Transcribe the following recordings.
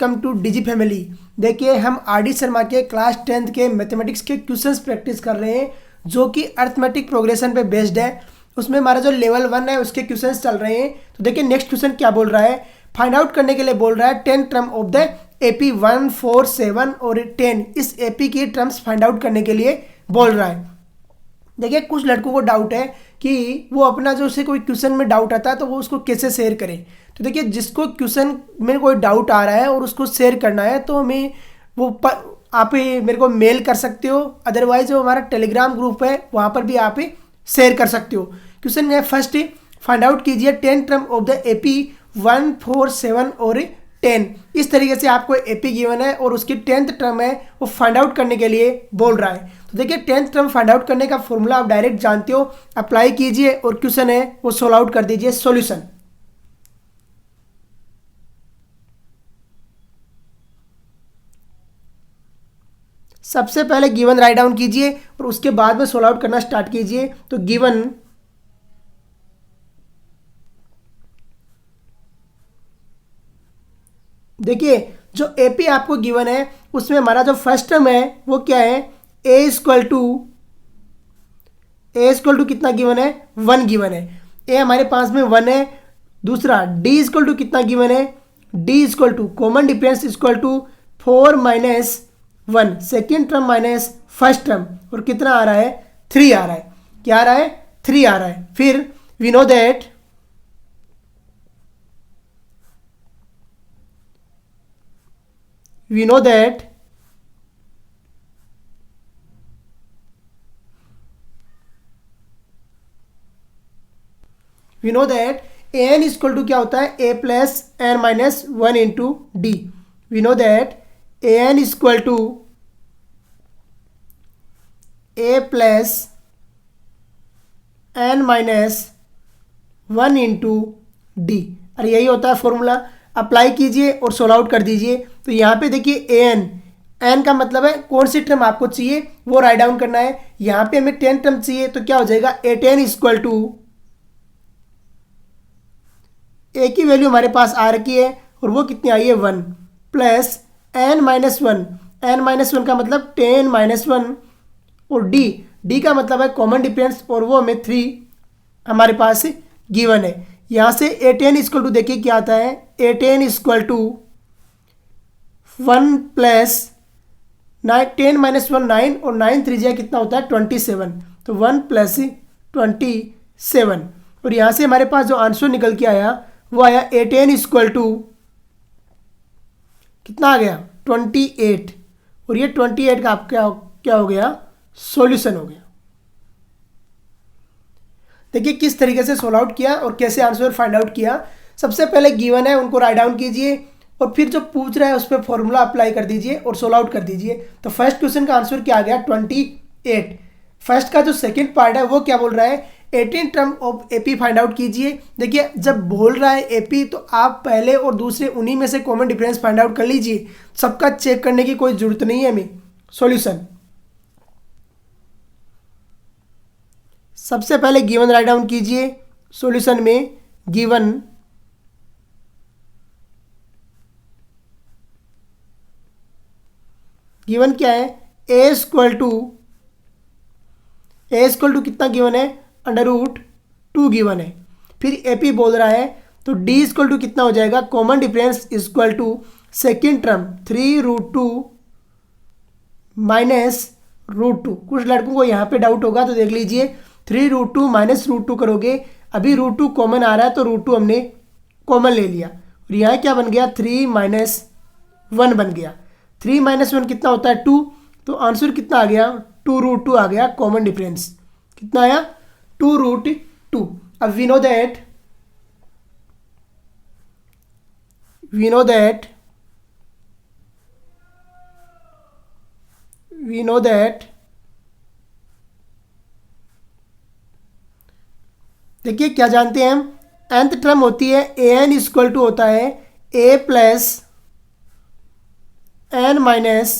Welcome to digi family. देखिए हम R D Sharma के क्लास 10th के मैथमेटिक्स के क्वेश्चंस प्रैक्टिस कर रहे हैं जो कि अर्थमेटिक प्रोग्रेशन पे बेस्ड है। उसमें हमारा जो लेवल 1 है उसके क्वेश्चंस चल रहे हैं। तो देखिए नेक्स्ट क्वेश्चन क्या बोल रहा है, फाइंड आउट करने के लिए बोल रहा है 10 टर्म ऑफ द AP 1, 4, 7 और 10। इस AP की टर्म्स फाइंड आउट करने के लिए बोल रहा है। देखिए कुछ लड़कों को डाउट है कि वो अपना जो उसे कोई क्वेश्चन में डाउट आता है तो वो उसको कैसे शेयर करें। तो देखिए जिसको क्वेश्चन में कोई डाउट आ रहा है और उसको शेयर करना है तो हमें आप मेरे को मेल कर सकते हो, अदरवाइज जो हमारा टेलीग्राम ग्रुप है वहाँ पर भी आप शेयर कर सकते हो। क्वेश्चन में फर्स्ट फाइंड आउट कीजिए 10 टर्म ऑफ द AP 1, 4, 7 और 10। इस तरीके से आपको AP गिवन है और उसकी 10th टर्म है वो फाइंड आउट करने के लिए बोल रहा है। तो देखिए 10th टर्म फाइंड आउट करने का फॉर्मूला आप डायरेक्ट जानते हो, अप्लाई कीजिए और क्वेश्चन है वो सोल्व आउट कर दीजिए। सॉल्यूशन, सबसे पहले गिवन राइट डाउन कीजिए और उसके बाद में सोल्व आउट करना स्टार्ट कीजिए। तो गिवन देखिए जो AP आपको गिवन है उसमें हमारा जो फर्स्ट टर्म है वो क्या है, a इक्वल टू कितना गिवन है, 1 गिवन है। a हमारे पास में 1 है। दूसरा d इक्वल टू कितना गिवन है, d equal to common difference equal to 4 minus 1, second term minus first term, और कितना आ रहा है, 3 आ रहा है। क्या आ रहा है, 3 आ रहा है। फिर we know that we know that an equal to क्या होता है, a plus n minus 1 into d. We know that an equal to a plus n minus 1 into d. और यही होता है फॉर्मूला। अप्लाई कीजिए और सोल्व आउट कर दीजिए। तो यहाँ पे देखिए एन का मतलब है कौन सी टर्म आपको चाहिए वो राइट डाउन करना है। यहाँ पे हमें 10 टर्म चाहिए तो क्या हो जाएगा, A10 इक्वल टू ए की वैल्यू हमारे पास आ रखी है और वो कितनी आई है, 1 plus n minus 1। N minus 1 का मतलब 10 माइनस 1 और डी का मतलब है कॉमन डिफरेंस और वो हमें 3 हमारे पास गिवन है। यहाँ से A10 इक्वल टू देखिए क्या आता है, A10 equal to 1 plus 10 minus 1 9 और 9 3 कितना होता है, 27। तो 1 प्लस 27 और यहाँ से हमारे पास जो आंसर निकल के आया वो आया A10 इक्वल टू कितना आ गया, 28। और ये 28 का आपका क्या हो गया, सॉल्यूशन हो गया। देखिए किस तरीके से सोल्व आउट किया और कैसे आंसर फाइंड आउट किया। सबसे पहले गिवन है उनको राइट डाउन कीजिए और फिर जो पूछ रहा है उस पर फॉर्मूला अप्लाई कर दीजिए और सोल्व आउट कर दीजिए। तो फर्स्ट क्वेश्चन का आंसर क्या आ गया, 28। फर्स्ट का जो सेकंड पार्ट है वो क्या बोल रहा है, 18 term of AP find out कीजिए। देखिए जब बोल रहा है AP तो आप पहले और दूसरे उन्हीं में से कॉमन डिफरेंस फाइंड आउट कर लीजिए, सबका चेक करने की कोई जरूरत नहीं है हमें। सॉल्यूशन, सबसे पहले गिवन राइट डाउन कीजिए। सॉल्यूशन में गिवन क्या है, a इक्वल टू कितना गिवन है, √2 गिवन है। फिर AP बोल रहा है तो d इक्वल टू कितना हो जाएगा, common difference equal to second term 3√2 minus √2। कुछ लड़कों को यहाँ पे डाउट होगा तो देख लीजिए, 3√2 माइनस √2 करोगे, अभी √2 कॉमन आ रहा है तो √2 हमने कॉमन ले लिया और यहाँ क्या बन गया, 3 माइनस 1 बन गया। 3 माइनस 1 कितना होता है, 2। तो आंसर कितना आ गया, 2√2 आ गया। कॉमन डिफरेंस कितना आया, 2√2। अब वी नो दैट देखिए क्या जानते हैं हम, nth टर्म होती है an इक्वल टू होता है a plus n minus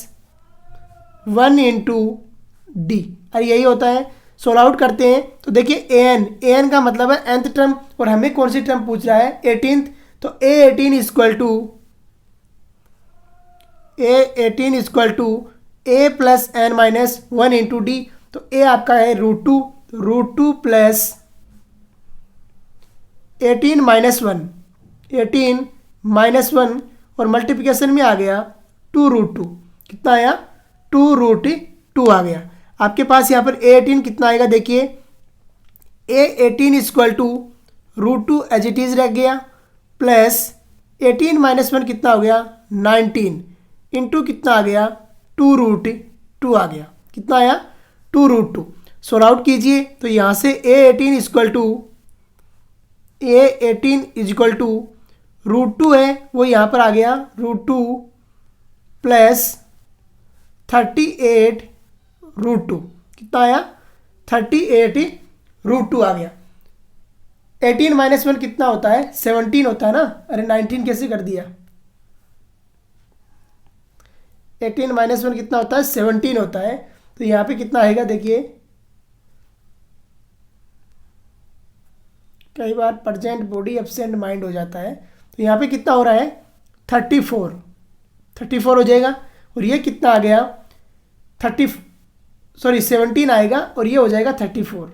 1 into d. और यही होता है। सोल्व आउट करते हैं तो देखिए an का मतलब है nth टर्म और हमें कौन सी टर्म पूछ रहा है, 18th। तो A18 equal to a 18 equal to a plus n minus 1 into d. तो ए आपका है √2 प्लस 18 माइनस 1, 18 माइनस 1 और मल्टीप्लिकेशन में आ गया 2√2। कितना आया? 2√2 आ गया आपके पास। यहाँ पर A18 कितना आएगा देखिए, A18 equal to √2 as it is रह गया, प्लस 18 माइनस 1 कितना हो गया 19 इंटू कितना आ गया 2√2 आ गया। कितना आया? 2√2। सोल्व आउट कीजिए तो यहाँ से A18 इक्वल टू √2 है वो यहाँ पर आ गया √2 प्लस 38√2। कितना आया? 38√2 आ गया। 18 माइनस 1 कितना होता है? 17 होता है ना। अरे 19 कैसे कर दिया? 18 माइनस 1 कितना होता है? 17 होता है। तो यहाँ पे कितना आएगा देखिए, कई बार प्रेजेंट बॉडी एब्सेंट माइंड हो जाता है। तो यहाँ पे कितना हो रहा है? 34 हो जाएगा। और ये कितना आ गया? 17 आएगा और ये हो जाएगा 34।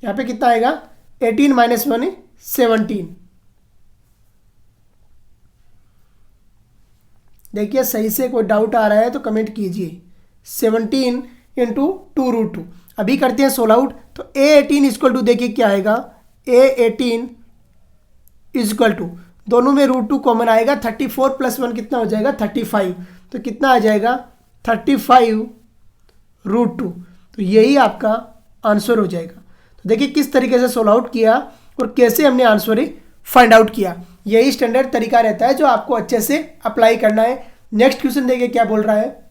यहाँ पे कितना आएगा? 18 माइनस 1 17। देखिए सही से कोई डाउट आ रहा है तो कमेंट कीजिए। 17 इंटू 2√2। अभी करते हैं सोल्व आउट। तो A18 इक्वल टू देखिए क्या आएगा, A18 इक्वल टू दोनों में √2 कॉमन आएगा, 34 प्लस 1 कितना हो जाएगा 35। तो कितना आ जाएगा 35√2। तो यही आपका आंसर हो जाएगा। तो देखिए किस तरीके से सोल्व आउट किया और कैसे हमने आंसर फाइंड आउट किया। यही स्टैंडर्ड तरीका रहता है जो आपको अच्छे से अप्लाई करना है। नेक्स्ट क्वेश्चन देखिए क्या बोल रहा है।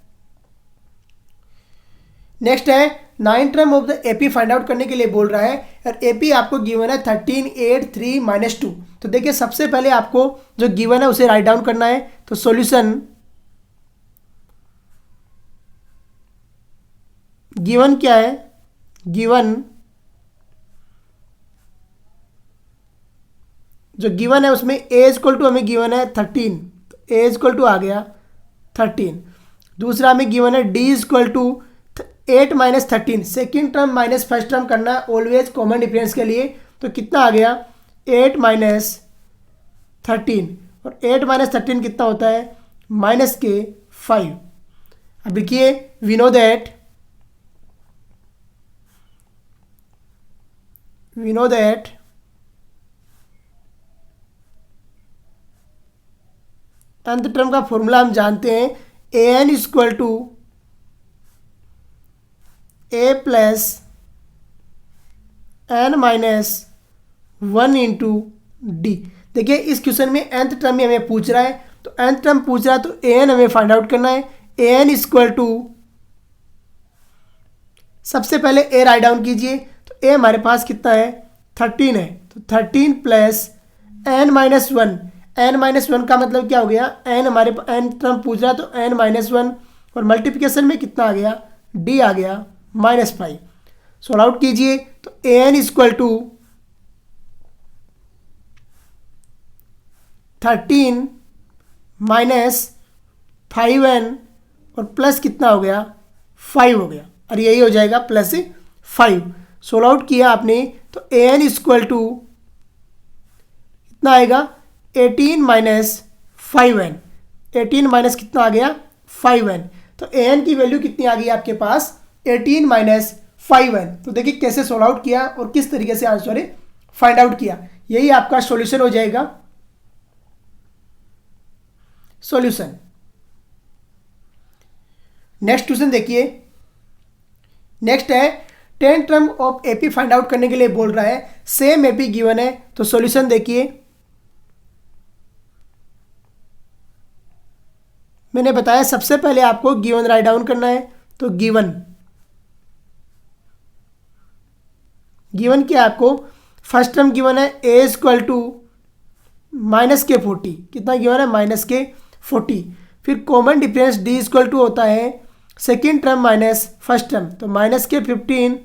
नेक्स्ट है 9 term of the AP find out करने के लिए बोल रहा है। और एपी आपको गिवन है 13 8 3 -2। तो देखिए सबसे पहले आपको जो गिवन है उसे राइट डाउन करना है। तो सॉल्यूशन गिवन क्या है, गिवन जो गिवन है उसमें ए इक्वल टू हमें गिवन है 13। तो ए इक्वल टू आ गया 13। दूसरा हमें गिवन है d equal to 8 - 13। Second term minus first term करना है ऑलवेज कॉमन डिफरेंस के लिए। तो कितना आ गया 8 - 13 और 8 - 13 कितना होता है -5। अब देखिए we know that nth term का फॉर्मूला हम जानते हैं, an equal to a plus n minus 1 into d. देखिए इस क्वेश्चन में nth टर्म में हमें पूछ रहा है। तो nth टर्म पूछ रहा है तो an हमें फाइंड आउट करना है। an इक्वल टू सबसे पहले a राइट डाउन कीजिए। तो a हमारे पास कितना है 13 है। तो 13 plus n minus 1। n minus 1 का मतलब क्या हो गया, n हमारे n टर्म पूछ रहा है तो n माइनस 1 और मल्टीप्लिकेशन में कितना आ गया d आ गया -5। सोल्व आउट कीजिए तो an equal to 13 minus 5n और प्लस कितना हो गया 5 हो गया और यही हो जाएगा +5। सोल्व आउट किया आपने तो an इक्वल टू कितना आएगा 18 माइनस 5n। 18 माइनस कितना आ गया 5n। तो an की वैल्यू कितनी आ गई आपके पास 18 माइनस 5n। तो देखिए कैसे सोल्व आउट किया और किस तरीके से आंसर फाइंड आउट किया। यही आपका सॉल्यूशन हो जाएगा। सॉल्यूशन नेक्स्ट क्वेश्चन देखिए। नेक्स्ट है 10 term of AP find out करने के लिए बोल रहा है। सेम एपी गिवन है। तो सॉल्यूशन देखिए, मैंने बताया सबसे पहले आपको गिवन राइट डाउन करना है। तो गिवन क्या आपको फर्स्ट टर्म गिवन है a इक्वल टू -40। कितना गिवन है -40। फिर common difference d equal to होता है second term minus first term. तो -15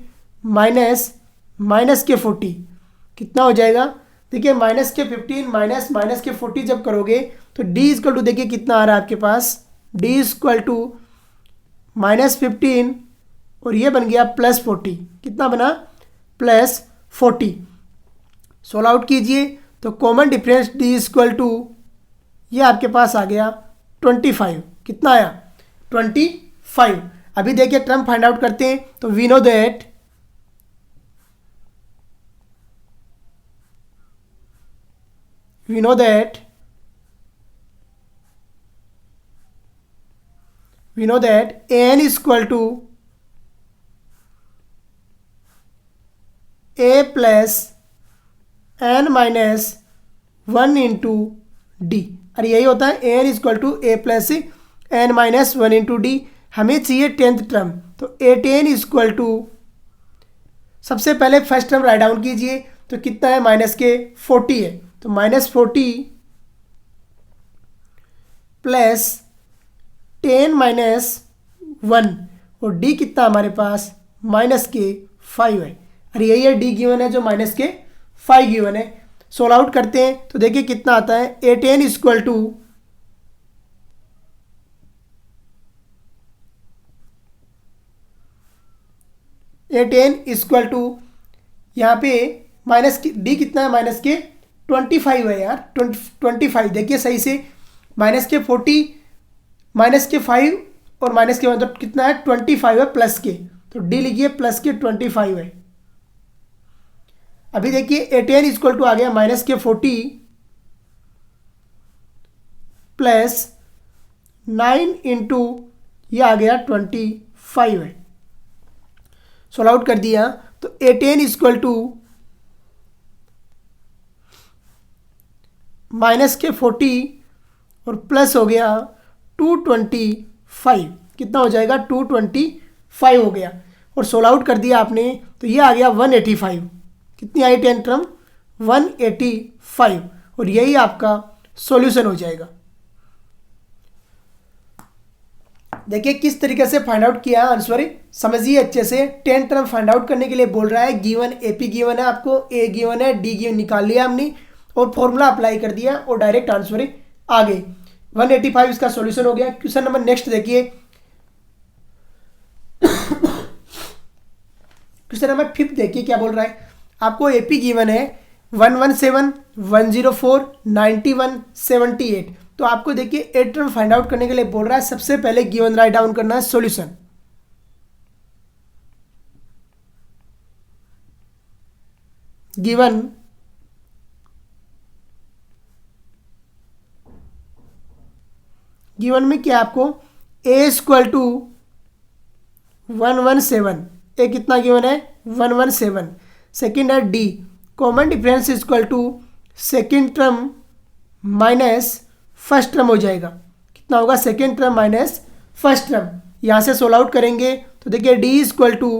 -40 कितना हो जाएगा देखिए माइनस के 15 माइनस माइनस के 40 जब करोगे तो डी इक्वल टू देखिए कितना आ रहा है आपके पास, डी इक्वल टू -15 और ये बन गया +40, कितना बना +40। सोल्व आउट कीजिए तो common difference d equal to ये आपके पास आ गया 25, कितना आया 25। अभी देखिए टर्म फाइंड आउट करते हैं तो we know that an is equal to a plus n minus 1 into d। अरे यही होता है an is equal to a plus n minus 1 into d। हमें चाहिए 10th टर्म, तो a10 is equal to, सबसे पहले फर्स्ट टर्म राइट डाउन कीजिए तो कितना है -40 है, तो -40 प्लस 10 माइनस 1 और d कितना हमारे पास -5 है। अरे यही है d गिवन है जो -5 गिवन है। सोल्व आउट करते हैं तो देखिए कितना आता है, a10 इक्वल टू यहाँ पे d कितना है -25 है यार, 25। देखिए सही से -40 -5 और -1 तो कितना है 25 है प्लस के, तो d लिखिए +25 है। अभी देखिए a10 इक्वल टू आ गया -40 प्लस 9 इंटू ये आ गया 25 है। सोल्व आउट कर दिया तो a10 इक्वल टू -40 और प्लस हो गया 225, कितना हो जाएगा 225 हो गया। और सोल्व आउट कर दिया आपने तो ये आ गया 185, कितनी आई 10 टर्म 185, और यही आपका सॉल्यूशन हो जाएगा। देखिए किस तरीके से फाइंड आउट किया आंसर, समझिए अच्छे से। 10 टर्म फाइंड आउट करने के लिए बोल रहा है, गिवन एपी गिवन है आपको, ए गिवन है, डी गिवन निकाल लिया हमने और फॉर्मूला अप्लाई कर दिया और डायरेक्ट आंसर आ गए। 185 इसका सॉल्यूशन हो गया। क्वेश्चन नंबर नेक्स्ट देखिए, क्वेश्चन नंबर 5 देखिए क्या बोल रहा है। आपको एपी गिवन है 117, 104, 91, 78। तो आपको देखिए 8 टर्म फाइंड आउट करने के लिए बोल रहा है, सबसे पहले गिवन राइट डाउन करना है सॉल्यूशन। गिवन में क्या आपको a इक्वल टू 117, ए कितना गिवन है 117। सेकेंड है d, common difference equal to second term minus first term हो जाएगा, कितना होगा second term minus first term. यहाँ से सोल्व आउट करेंगे तो देखिए डी इक्वल टू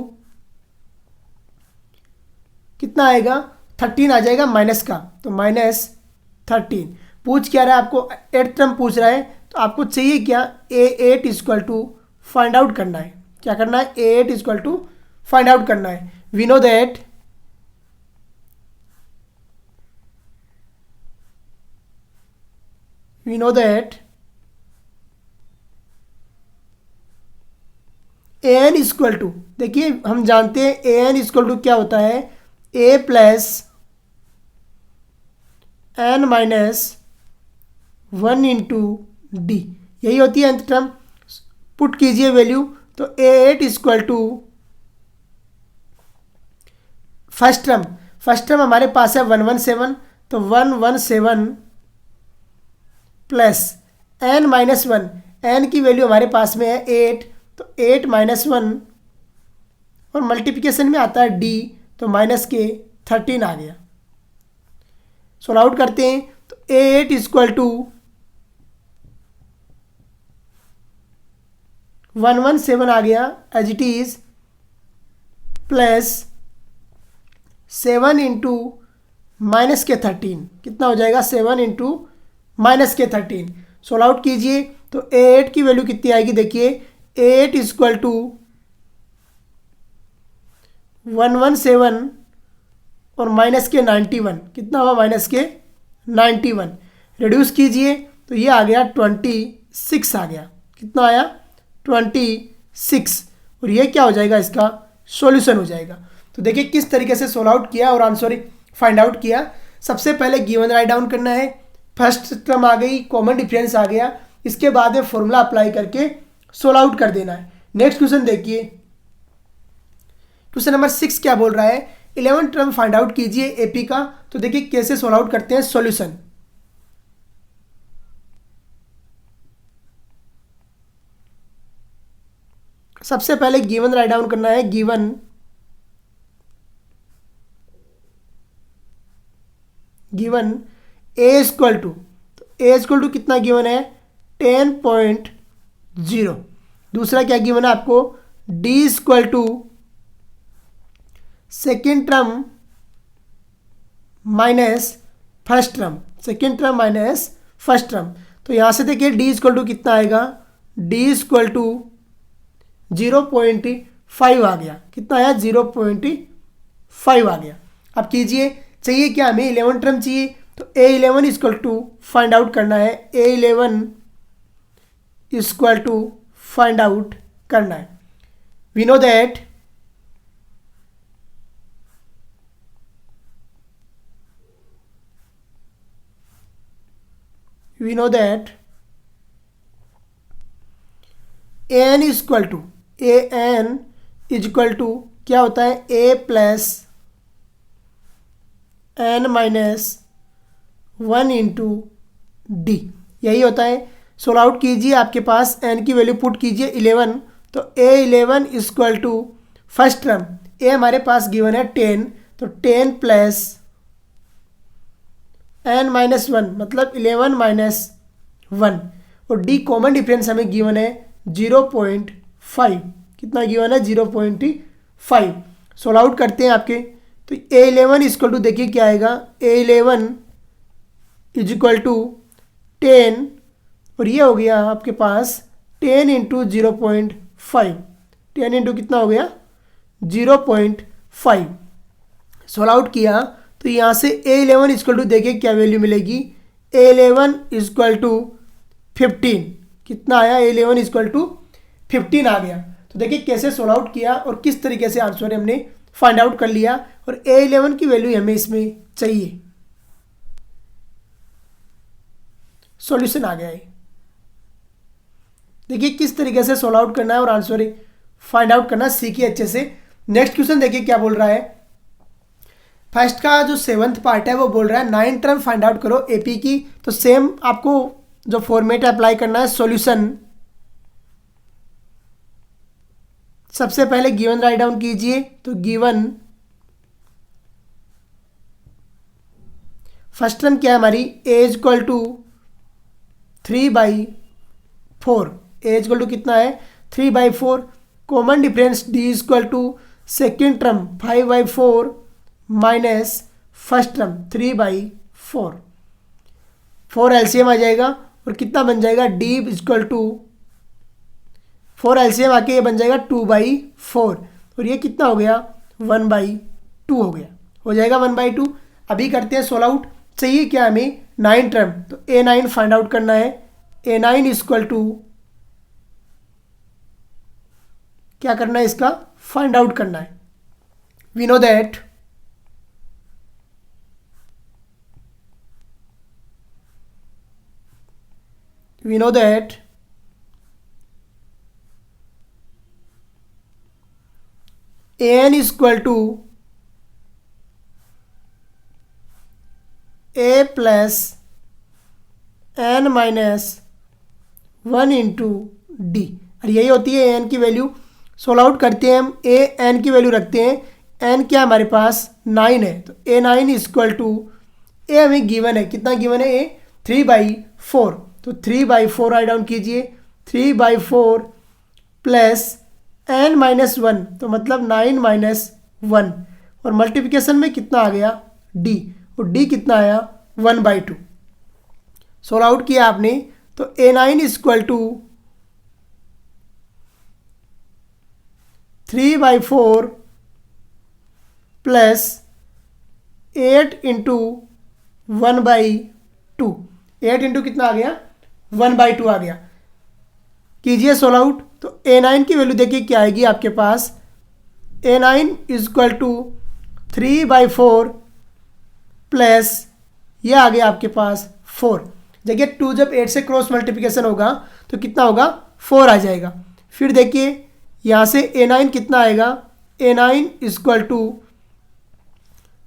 कितना आएगा 13 आ जाएगा माइनस का, तो -13। पूछ क्या रहा है आपको, 8th टर्म पूछ रहा है, तो आपको चाहिए क्या a8 equal to find out करना है। क्या करना है a8 equal to find out करना है। We know that an equal to, देखिए हम जानते हैं an इक्वल टू क्या होता है, a plus n minus 1 into d, यही होती है nth टर्म। पुट कीजिए वैल्यू, तो a8 equal to first term हमारे पास है 117, तो 117 प्लस n माइनस 1, n की वैल्यू हमारे पास में है 8, तो 8 माइनस 1 और मल्टीप्लिकेशन में आता है d, तो माइनस के 13 आ गया। सोल्व आउट करते हैं तो a8 इक्वल टू 117 आ गया एज इट इज, प्लस 7 इंटू माइनस के 13, कितना हो जाएगा 7 इंटू माइनस के 13। सोल्व आउट कीजिए तो a8 की वैल्यू कितनी आएगी, देखिए a8 इक्वल टू 117 और माइनस के 91, कितना हुआ माइनस के 91, रिड्यूस कीजिए तो ये आ गया 26 आ गया, कितना आया 26, और ये क्या हो जाएगा इसका सॉल्यूशन हो जाएगा। तो देखिए किस तरीके से सोल्व आउट किया और आंसर फाइंड आउट किया। सबसे पहले गिवन राइट डाउन करना है, फर्स्ट टर्म आ गई, कॉमन डिफरेंस आ गया, इसके बाद में फॉर्मूला अप्लाई करके सोल्व आउट कर देना है। नेक्स्ट क्वेश्चन देखिए, क्वेश्चन नंबर 6 क्या बोल रहा है, 11 टर्म फाइंड आउट कीजिए एपी का। तो देखिए कैसे सोल्व आउट करते हैं सॉल्यूशन। सबसे पहले गिवन राइट डाउन करना है, गिवन ए इक्वल टू, तो ए इक्वल टू कितना गिवन है 10.0। दूसरा क्या गिवन है आपको, d equal to second term minus first term, second term minus first term. तो यहाँ से देखिए डी इक्वल टू कितना आएगा, डी इक्वल टू 0.5 आ गया, कितना आया 0.5 आ गया। अब कीजिए, चाहिए क्या हमें 11 टर्म चाहिए, तो A11 equal to find out करना है, A11 equal to find out करना है। We know that an equal to क्या होता है a plus n minus 1 into d, यही होता है। सोल्व आउट कीजिए, आपके पास n की वैल्यू पुट कीजिए 11, तो A11 equal to first term a हमारे पास गिवन है 10, तो 10 प्लस n माइनस 1 मतलब 11 माइनस 1, और d कॉमन डिफरेंस हमें गिवन है 0.5, कितना गिवन है 0.5। सोल्व आउट करते हैं आपके, तो A11 इक्वल टू देखिए क्या आएगा, A11 इज इक्वल टू 10, और ये हो गया आपके पास 10 इंटू 0.5, 10 इंटू कितना हो गया 0.5। सोल्व आउट किया तो यहाँ से A11 इक्वल टू देखिए क्या वैल्यू मिलेगी, A11 इक्वल टू 15, कितना आया A11 इक्वल टू 15 आ गया। तो देखिए कैसे सोल्व आउट किया और किस तरीके से आंसर हमने फाइंड आउट कर लिया, और A11 की वैल्यू हमें इसमें चाहिए। सॉल्यूशन आ गया है। देखिए किस तरीके से सोल्व आउट करना है और आंसर फाइंड आउट करना सीखिए अच्छे से। नेक्स्ट क्वेश्चन देखिए क्या बोल रहा है, फर्स्ट का जो 7th पार्ट है वो बोल रहा है 9 टर्म फाइंड आउट करो एपी की। तो सेम आपको जो फॉर्मेट अप्लाई करना है सॉल्यूशन, सबसे पहले गिवन राइट डाउन कीजिए, तो गिवन फर्स्ट टर्म क्या है हमारी a equal to 3/4, a equal to कितना है 3/4, common difference d equal to second term 5/4 minus first term 3/4, 4 LCM आ जाएगा और कितना बन जाएगा d इक्वल टू 4 एलसीएम आके ये बन जाएगा 2/4, और ये कितना हो गया 1/2 हो गया, हो जाएगा 1/2। अभी करते हैं सोल्व आउट। चाहिए क्या हमें 9 टर्म, तो A9 फाइंड आउट करना है, A9 इक्वल टू क्या करना है इसका फाइंड आउट करना है। We know that an equal to a plus n minus 1 into d, और यही होती है an की वैल्यू। सोल्व आउट करते हैं हम, a n की वैल्यू रखते हैं, n क्या हमारे पास 9 है, तो A9 इक्वल टू a हमें गिवन है, कितना गिवन है a 3/4, तो 3/4 राइट डाउन कीजिए, 3/4 प्लस n माइनस 1, तो मतलब 9 माइनस 1, और मल्टीप्लिकेशन में कितना आ गया d, और d कितना आया 1/2। सोल्व आउट किया आपने, तो A9 equal to 3/4 plus 8 into 1/2, 8 into कितना आ गया 1/2 आ गया। कीजिए सोल्व आउट। तो A9 की वैल्यू देखिए क्या आएगी आपके पास, A9 is equal to 3/4 plus ये आ गया आपके पास 4। देखिए 2 जब 8 से क्रॉस मल्टीप्लिकेशन होगा तो कितना होगा 4 आ जाएगा। फिर देखिए यहाँ से A9 कितना आएगा, A9 is equal to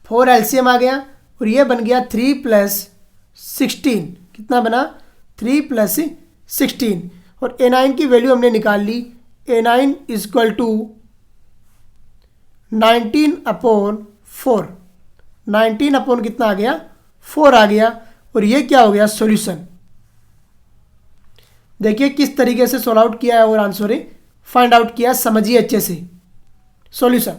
4 LCM आ गया और ये बन गया 3 + 16, कितना बना 3 + 16 और A9 की वैल्यू हमने निकाल ली। A9 is equal to 19/4, 19 upon कितना आ गया 4 आ गया और ये क्या हो गया सॉल्यूशन। देखिए किस तरीके से सॉल्व आउट किया है और आंसर फाइंड आउट किया, समझिए अच्छे से सॉल्यूशन।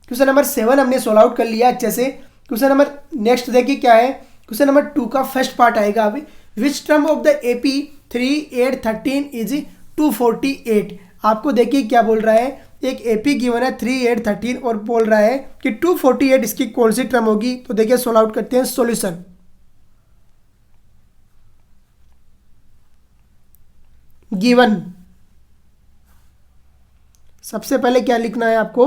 क्वेश्चन नंबर 7 हमने सॉल्व आउट कर लिया अच्छे से। क्वेश्चन नंबर नेक्स्ट देखिए क्या है, क्वेश्चन नंबर 2 का फर्स्ट पार्ट आएगा अभी। Which term of the AP 3, 8, 13 is 248। आपको देखिए क्या बोल रहा है, एक AP गिवन है 3, 8, 13 और बोल रहा है कि 248 इसकी कौन सी टर्म होगी। तो देखिए सॉल्व आउट करते हैं सॉल्यूशन। गिवन सबसे पहले क्या लिखना है आपको,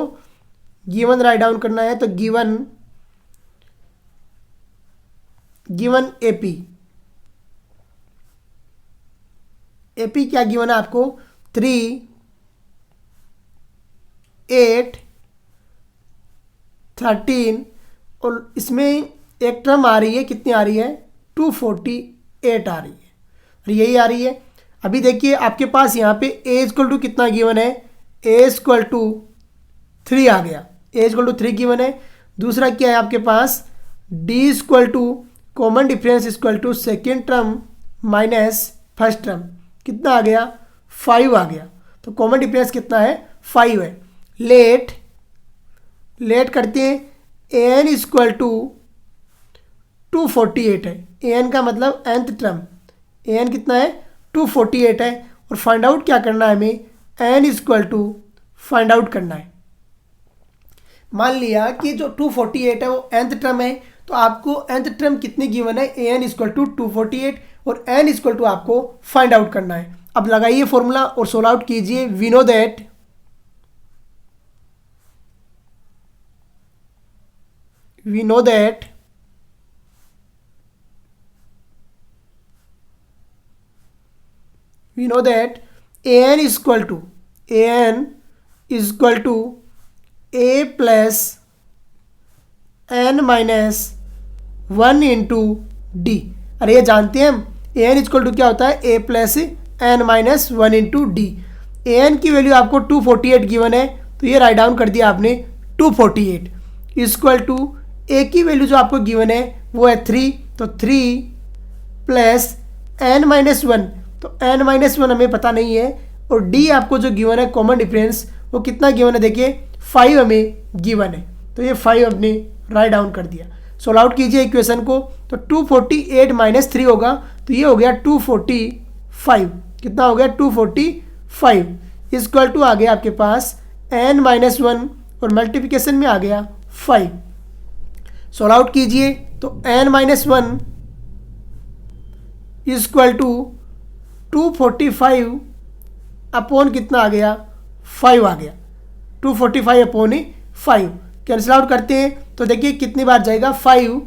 गिवन राइट डाउन करना है। तो गिवन AP क्या गिवन है आपको 3, 8, 13 और इसमें एक टर्म आ रही है, कितनी आ रही है 248 आ रही है और यही आ रही है। अभी देखिए आपके पास यहाँ पे A इक्वल टू कितना गिवन है, A इक्वल टू 3 आ गया, A इक्वल टू 3 गिवन है। दूसरा क्या है आपके पास D equal to common difference equal to second term minus first term, कितना आ गया 5 आ गया। तो कॉमन डिफरेंस कितना है 5 है। लेट करते हैं, an इक्वल टू 248 है, an का मतलब nth टर्म, an कितना है 248 है और फाइंड आउट क्या करना है हमें, n equal to find out करना है। मान लिया कि जो 248 है वो nth टर्म है, तो आपको nth टर्म कितनी गिवन है, an इक्वल टू 248 और n इक्वल टू आपको फाइंड आउट करना है। अब लगाइए फॉर्मूला और सोल्व आउट कीजिए। We know that an is equal to a plus n minus 1 into d. अरे ये जानते हैं हम an इक्वल टू क्या होता है, a plus n minus 1 into D. an की वैल्यू आपको 248 गिवन है, तो ये राइट डाउन कर दिया आपने 248 इक्वल टू a की वैल्यू जो आपको गिवन है वो है 3, तो 3 प्लस n माइनस 1, तो n माइनस 1 हमें पता नहीं है और d आपको जो गिवन है कॉमन डिफरेंस वो कितना गिवन है, देखिए 5 हमें गिवन है, तो ये 5 हमने राइट डाउन कर दिया। सोल्व आउट कीजिए इक्वेशन को। तो 248 माइनस 3 होगा, तो ये हो गया 245, कितना हो गया 245 इक्वल टू आ गया आपके पास n माइनस 1 और मल्टीप्लिकेशन में आ गया 5। सोल्व आउट कीजिए तो n minus 1 equal to 245 upon कितना आ गया 5 आ गया, 245 अपॉन 5। कैंसिल आउट करते हैं तो देखिए कितनी बार जाएगा 5।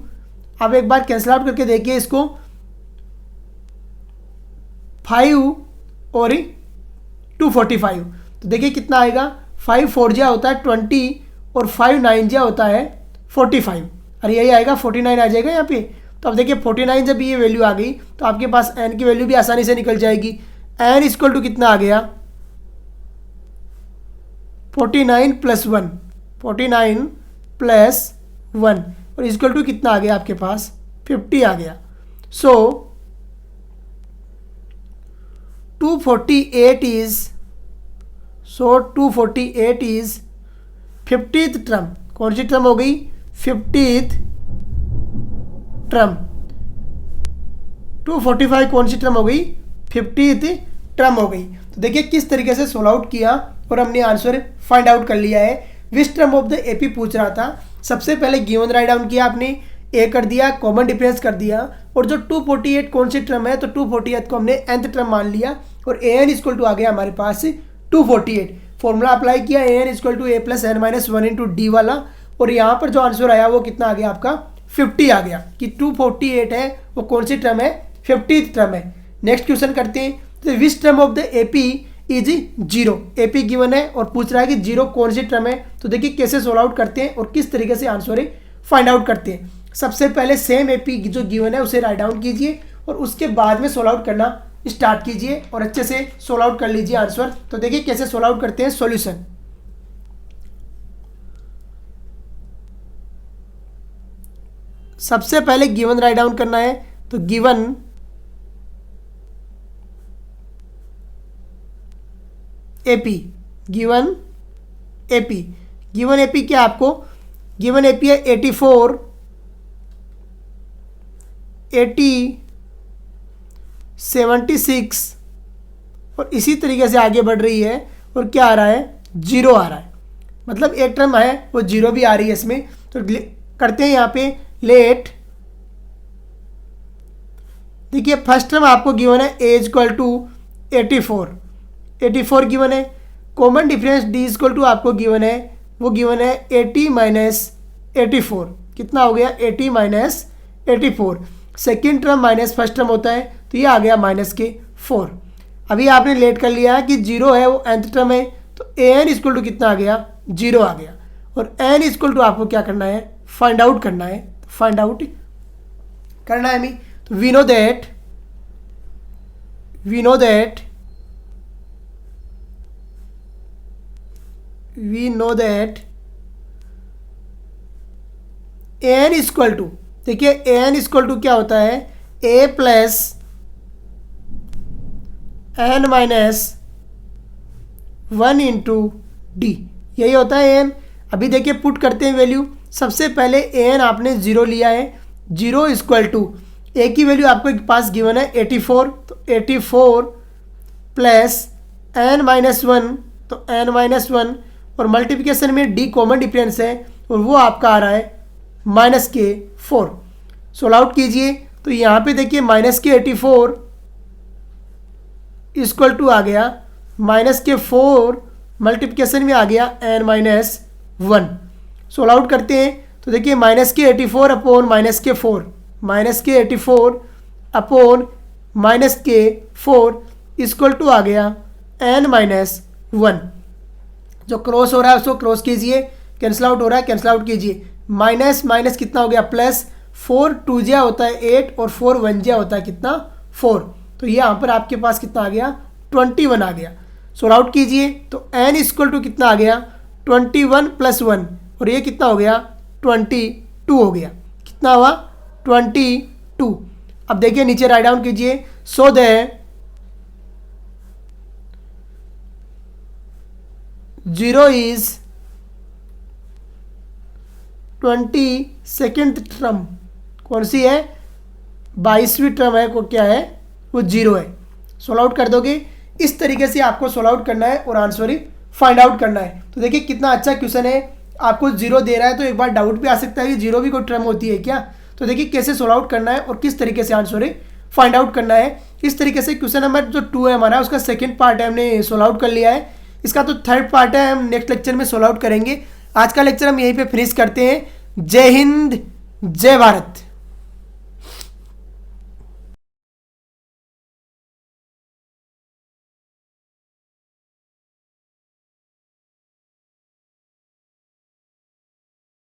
अब एक बार कैंसिल आउट करके देखिए इसको, 5 और 245, तो देखिए कितना आएगा, 5 4 जा होता है 20 और 5 9 जा होता है 45, अरे यही आएगा 49 आ जाएगा यहाँ पे। तो अब देखिए 49 जब ये वैल्यू आ गई तो आपके पास n की वैल्यू भी आसानी से निकल जाएगी। n इक्वल टू कितना आ गया 49 प्लस 1, 49 प्लस 1 और इक्वल टू कितना आ गया आपके पास 50 आ गया। सो 248 इज 50th टर्म। कौन सी टर्म हो गई 50th टर्म। 245 कौन सी टर्म हो गई 50th टर्म हो गई। तो देखिए किस तरीके से सोल्व आउट किया और हमने आंसर फाइंड आउट कर लिया है। Which term of the AP पूछ रहा था। सबसे पहले गिवन राइट डाउन किया आपने, ए कर दिया, कॉमन डिफरेंस कर दिया, और जो 248 कौन सी टर्म है, तो 248 को हमने nth टर्म मान लिया और ए एन इक्वल टू आ गया हमारे पास 248। फॉर्मूला अप्लाई किया, a n equal to a plus n minus 1 into d वाला, और यहाँ पर जो आंसर आया वो कितना आ गया आपका 50 आ गया कि 248 है वो कौन सी टर्म है, 50th टर्म है। नेक्स्ट क्वेश्चन करते हैं, तो which term of the AP is 0। AP given है और पूछ रहा है कि 0 कौन सी टर्म है। तो देखिए कैसे सोल्व आउट करते हैं और किस तरीके से आंसर फाइंड आउट करते हैं। सबसे पहले सेम एपी जो गिवन है उसे राइट डाउन कीजिए और उसके बाद में सोल्व आउट करना स्टार्ट कीजिए और अच्छे से सोल्व आउट कर लीजिए आंसर। तो देखिए कैसे सोल्व आउट करते हैं सॉल्यूशन। सबसे पहले गिवन राइट डाउन करना है, तो given AP, given AP, given AP क्या आपको, गिवन एपी है 84, 80, 76 और इसी तरीके से आगे बढ़ रही है और क्या आ रहा है 0 आ रहा है, मतलब एक टर्म है वो 0 भी आ रही है इसमें। तो करते हैं यहाँ पे लेट, देखिए फर्स्ट टर्म आपको गिवन है ए इक्वल टू 84 गिवन है, common difference d equal to आपको गिवन है, वो गिवन है 80 माइनस 84, कितना हो गया 80 minus 84। Second term minus first term होता है तो ये आ गया माइनस के 4। अभी आपने लेट कर लिया है कि 0 है वो nth टर्म है, तो ए एन इक्वल टू कितना आ गया 0 आ गया, और एन इक्वल टू आपको क्या करना है फाइंड आउट करना है, फाइंड आउट करना है हमें। तो we know that a n equal to, देखिए ए एन इक्वल टू क्या होता है a plus n minus 1 into d, यही होता है ए एन। अभी देखिए पुट करते हैं वैल्यू। सबसे पहले ए एन आपने 0 लिया है, 0 इक्वल टू ए की वैल्यू आपके पास गिवन है 84, तो 84 प्लस एन माइनस 1, तो एन माइनस 1 और मल्टीप्लिकेशन में डी कॉमन डिफरेंस है और वो आपका आ रहा है माइनस के 4। सोल्व आउट कीजिए, तो यहाँ पे देखिए माइनस के 84 इक्वल टू आ गया माइनस के 4 मल्टीप्लिकेशन में आ गया एन माइनस 1। सोल्व आउट करते हैं, तो देखिए माइनस के 84 अपॉन माइनस के 4, माइनस के 84 अपॉन माइनस के 4 इक्वल टू आ गया एन माइनस 1। जो क्रॉस हो रहा है उसको क्रॉस कीजिए, कैंसिल आउट हो रहा है कैंसिल आउट कीजिए। माइनस माइनस कितना हो गया प्लस, 4 2 जा होता है 8 और 4 1 जा होता है कितना 4, तो यहाँ पर आपके पास कितना आ गया 21 आ गया। सोल्व आउट कीजिए, तो n इक्वल टू कितना आ गया 21 प्लस 1 और ये कितना हो गया 22 हो गया, कितना हुआ 22। अब देखिए नीचे राइट डाउन कीजिए, so that 0 is 22nd term, कौन सी है 22वीं टर्म है, को क्या है वो 0 है। सोल्व आउट कर दोगे, इस तरीके से आपको सोल्व आउट करना है और आंसर फाइंड आउट करना है। तो देखिए कितना अच्छा क्वेश्चन है, आपको 0 दे रहा है तो एक बार डाउट भी आ सकता है कि 0 भी कोई टर्म होती है क्या। तो देखिए कैसे सोल्व आउट करना है और किस तरीके से आंसर फाइंड आउट करना है। इस तरीके से क्वेश्चन नंबर जो 2 है हमारा, उसका सेकेंड पार्ट है हमने सोल्व आउट कर लिया है। इसका तो थर्ड पार्ट है, हम नेक्स्ट लेक्चर में सोल्व आउट करेंगे। आज का लेक्चर हम यहीं पे फिनिश करते हैं। जय हिंद, जय भारत।